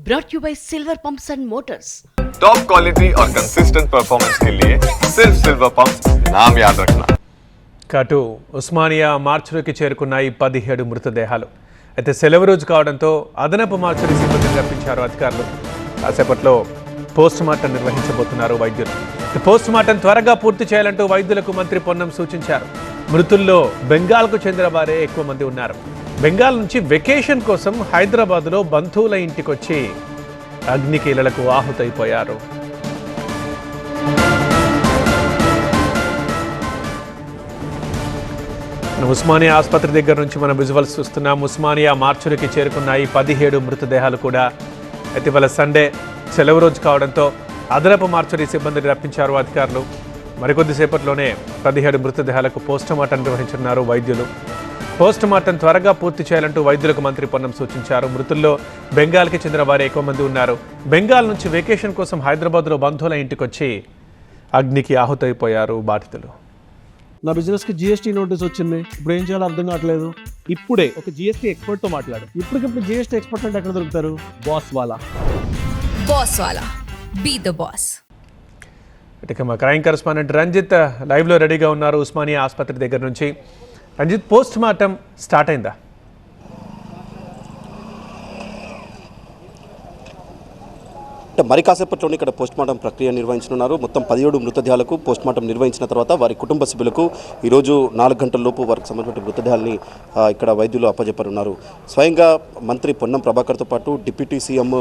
brought you by Silver Pumps and Motors. Top quality और consistent performance के लिए सिर्फ सिल्वर पंप्स नाम याद रखना. కటు ఉస్మానియా మార్చురీకి చేరుకున్నాయి 17 మృతదేహాలు. అయితే సెలవు రోజు కావడంతో అదనపు మార్చురీ సిబ్బందిని రప్పించారు అధికారులు. కాసేపట్లో పోస్ట్ మార్టం నిర్వహించబోతున్నారు వైద్యులు. పోస్ట్ మార్టం త్వరగా పూర్తి చేయాలంటూ వైద్యులకు మంత్రి పొన్నం సూచించారు. మృతుల్లో బెంగాల్కు చెందిన వారే ఎక్కువ మంది ఉన్నారు. బెంగాల్ నుంచి వెకేషన్ కోసం హైదరాబాద్లో బంధువుల ఇంటికొచ్చి అగ్నికీలలకు ఆహుతైపోయారు. ఉస్మానియా ఆసుపత్రి దగ్గర నుంచి మనం విజువల్స్ చూస్తున్నాం. ఉస్మానియా మార్చురీకి చేరుకున్నాయి 17 మృతదేహాలు కూడా. అయితే ఇవాళ సండే సెలవు రోజు కావడంతో అదనపు మార్చురీ సిబ్బందిని రప్పించారు అధికారులు. మరికొద్దిసేపట్లోనే 17 మృతదేహాలకు పోస్టుమార్టం నిర్వహించనున్నారు వైద్యులు. పోస్టుమార్టం త్వరగా పూర్తి చేయాలంటూ వైద్యులకు మంత్రి పొన్నం సూచించారు. మృతుల్లో బెంగాల్కి చెందిన వారు ఎక్కువ మంది ఉన్నారు. బెంగాల్ నుంచి వెకేషన్ కోసం హైదరాబాద్లో బంధువుల ఇంటికొచ్చి అగ్నికి ఆహుతైపోయారు బాధితులు. నా బిజినెస్కి జిఎస్టీ నోటీస్ వచ్చింది. ఇప్పుడు ఏం చేయాలో అర్థం కావట్లేదు. ఇప్పుడే ఒక జిఎస్టీ ఎక్స్పర్ట్తో మాట్లాడు. ఇప్పటికిప్పుడు జిఎస్టీ ఎక్స్పర్ట్ అంటే ఎక్కడ దొరుకుతారు? బాస్ వాలా బీ ద బాస్. ఇక మా క్రైమ్ కరెస్పాండెంట్ రంజిత్ లైవ్లో రెడీగా ఉన్నారు ఉస్మానియా ఆసుపత్రి దగ్గర నుంచి. రంజిత్, పోస్ట్ మార్టం స్టార్ట్ అయిందా? మరి కాసేపట్లోనే ఇక్కడ పోస్ట్మార్టం ప్రక్రియ నిర్వహించనున్నారు. మొత్తం 17 మృతదేహాలకు పోస్ట్మార్టం నిర్వహించిన తర్వాత వారి కుటుంబ సభ్యులకు ఈరోజు 4 గంటల లోపు వారికి సంబంధించిన మృతదేహాలని ఇక్కడ వైద్యులు అప్పజెప్పనున్నారు. స్వయంగా మంత్రి పొన్నం ప్రభాకర్తో పాటు డిప్యూటీ సీఎం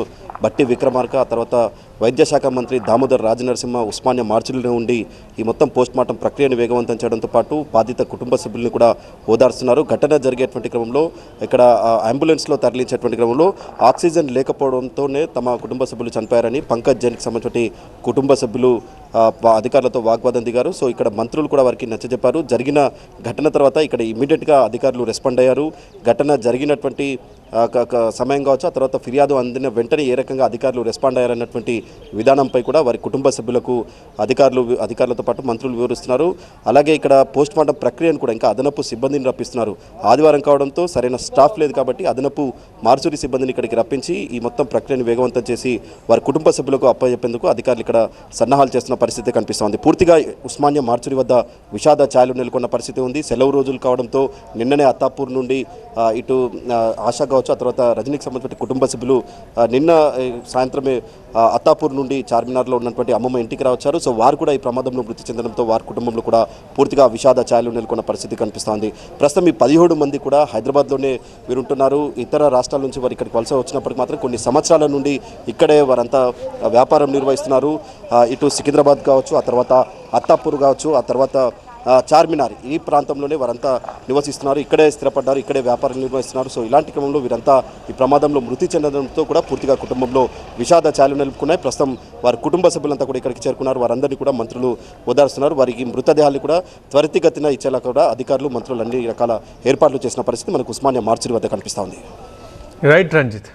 బట్టి విక్రమార్క, ఆ తర్వాత వైద్య శాఖ మంత్రి దామోదర్ రాజనరసింహ ఉస్మానియా మార్చురీలో ఉండి ఈ మొత్తం పోస్ట్మార్టం ప్రక్రియను వేగవంతం చేయడంతో పాటు బాధిత కుటుంబ సభ్యులను కూడా ఓదార్స్తున్నారు. ఘటన జరిగేటువంటి క్రమంలో ఇక్కడ అంబులెన్స్లో తరలించేటువంటి క్రమంలో ఆక్సిజన్ లేకపోవడంతోనే తమ కుటుంబ సభ్యులు చనిపోయారని పంకజ్ జైన్కి సంబంధించిన కుటుంబ సభ్యులు అధికారులతో వాగ్వాదం దిగారు. సో ఇక్కడ మంత్రులు కూడా వారికి నచ్చజెప్పారు. జరిగిన ఘటన తర్వాత ఇక్కడ ఇమ్మీడియట్గా అధికారులు రెస్పాండ్ అయ్యారు. ఘటన జరిగినటువంటి సమయం కావచ్చు, ఆ తర్వాత ఫిర్యాదు అందిన వెంటనే ఏ రకంగా అధికారులు రెస్పాండ్ అయ్యారన్నటువంటి విధానంపై కూడా వారి కుటుంబ సభ్యులకు అధికారులతో పాటు మంత్రులు వివరిస్తున్నారు. అలాగే ఇక్కడ పోస్ట్మార్టం ప్రక్రియను కూడా ఇంకా అదనపు సిబ్బందిని రప్పిస్తున్నారు. ఆదివారం కావడంతో సరైన స్టాఫ్ లేదు కాబట్టి అదనపు మార్చురీ సిబ్బందిని ఇక్కడికి రప్పించి ఈ మొత్తం ప్రక్రియను వేగవంతం చేసి వారి కుటుంబ సభ్యులకు అప్పచెప్పేందుకు అధికారులు ఇక్కడ సన్నాహాలు చేస్తున్న పరిస్థితి కనిపిస్తోంది. పూర్తిగా ఉస్మానియా మార్చురీ వద్ద విషాద ఛాయలు నెలకొన్న పరిస్థితి ఉంది. సెలవు రోజులు కావడంతో నిన్ననే అత్తాపూర్ నుండి ఇటు ఆశా కావచ్చు, ఆ తర్వాత రజనీకి సంబంధించిన కుటుంబ సభ్యులు నిన్న సాయంత్రమే అత్తాపూర్ నుండి చార్మినార్లో ఉన్నటువంటి అమ్మమ్మ ఇంటికి రావచ్చారు. సో వారు కూడా ఈ ప్రమాదంలో మృతి చెందడంతో వారి కుటుంబంలో కూడా పూర్తిగా విషాద ఛాయలు నెలకొన్న పరిస్థితి కనిపిస్తోంది. ప్రస్తుతం ఈ 17 మంది కూడా హైదరాబాద్లోనే వీరుంటున్నారు. ఇతర రాష్ట్రాల నుంచి వారు ఇక్కడికి వలస వచ్చినప్పటికీ మాత్రం కొన్ని సంవత్సరాల నుండి ఇక్కడే వారంతా వ్యాపారం నిర్వహిస్తున్నారు. ఇటు సికింద్రాబాద్ కావచ్చు, ఆ తర్వాత అత్తాపూర్ కావచ్చు, ఆ తర్వాత చార్మినార్, ఈ ప్రాంతంలోనే వారంతా నివసిస్తున్నారు. ఇక్కడే స్థిరపడ్డారు, ఇక్కడే వ్యాపారం నిర్వహిస్తున్నారు. సో ఇలాంటి క్రమంలో వీరంతా ఈ ప్రమాదంలో మృతి చెందడంతో కూడా పూర్తిగా కుటుంబంలో విషాద ఛాయలు నెలకొన్నాయి. ప్రస్తుతం వారి కుటుంబ సభ్యులంతా కూడా ఇక్కడికి చేరుకున్నారు. వారందరినీ కూడా మంత్రులు ఓదారుస్తున్నారు. వారికి మృతదేహాలు కూడా త్వరితగతిన ఇచ్చేలా కూడా అధికారులు మంత్రులు అన్ని రకాల ఏర్పాట్లు చేసిన పరిస్థితి మనకు ఉస్మానియా మార్చురీ వద్ద కనిపిస్తోంది. రైట్ రంజిత్.